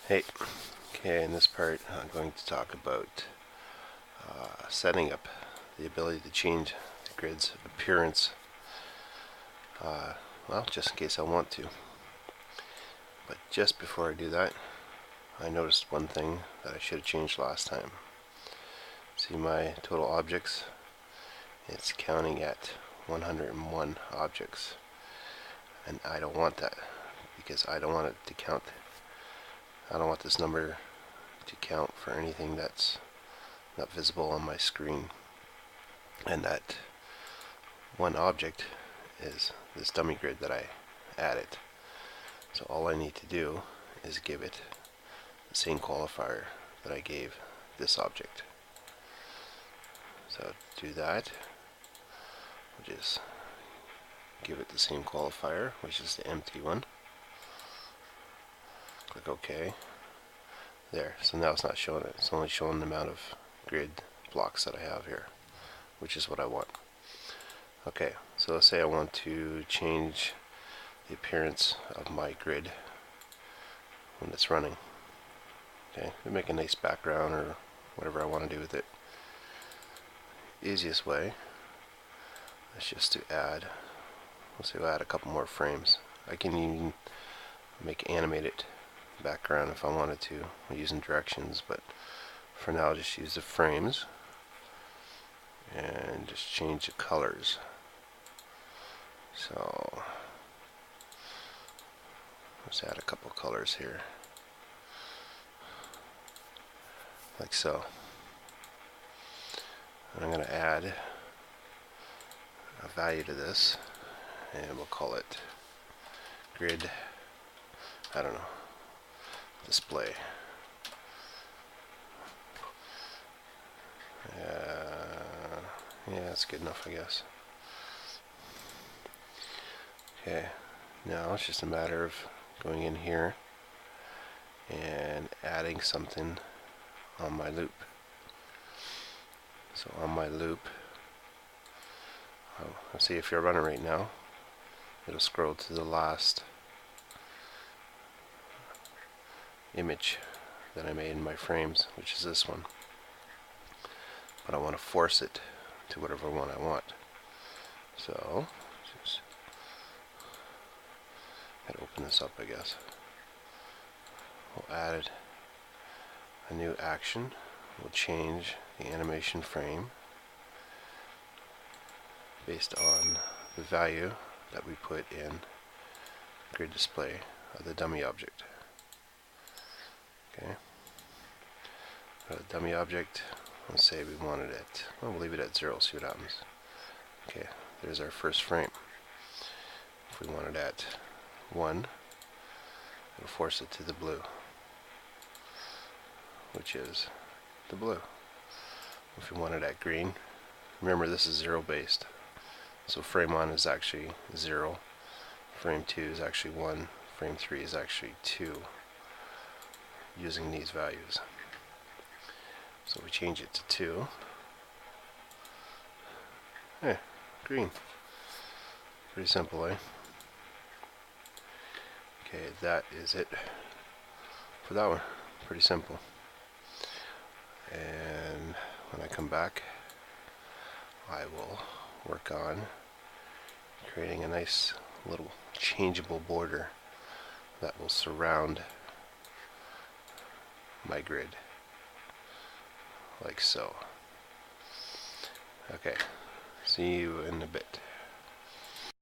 Hey, okay, in this part I'm going to talk about setting up the ability to change the grid's appearance, well, just in case I want to. But just before I do that, I noticed one thing that I should have changed last time. See my total objects? It's counting at 101 objects, and I don't want that because I don't want it to count. I don't want this number to count for anything that's not visible on my screen. And that one object is this dummy grid that I added. So all I need to do is give it the same qualifier that I gave this object. So to do that, we'll just give it the same qualifier, which is the empty one. Click OK. There, so now it's not showing it. It's only showing the amount of grid blocks that I have here, which is what I want. Okay, so let's say I want to change the appearance of my grid when it's running. Okay, make a nice background or whatever I want to do with it. Easiest way is just to add, let's say we'll add a couple more frames. I can even make animated background if I wanted to using directions, but for now I'll just use the frames and just change the colors. So let's add a couple colors here, like so. And I'm going to add a value to this, and we'll call it grid, I don't know, display. Yeah, that's good enough, I guess. Okay, now it's just a matter of going in here and adding something on my loop. So on my loop, let's see, if you're running right now, it'll scroll to the last image that I made in my frames, which is this one. But I want to force it to whatever one I want. So just gotta open this up, I guess. We'll add a new action. We'll change the animation frame based on the value that we put in grid display of the dummy object. Okay. The dummy object, let's say we wanted it, well, we'll leave it at 0, see what happens. Okay, there's our first frame. If we want it at 1, it'll force it to the blue, which is the blue. If we want it at green, remember this is 0 based. So frame 1 is actually 0, frame 2 is actually 1, frame 3 is actually 2, using these values. So we change it to 2. Hey, green. Pretty simple, eh? Okay, that is it for that one. Pretty simple. And when I come back, I will work on creating a nice little changeable border that will surround my grid, like so. Okay, see you in a bit.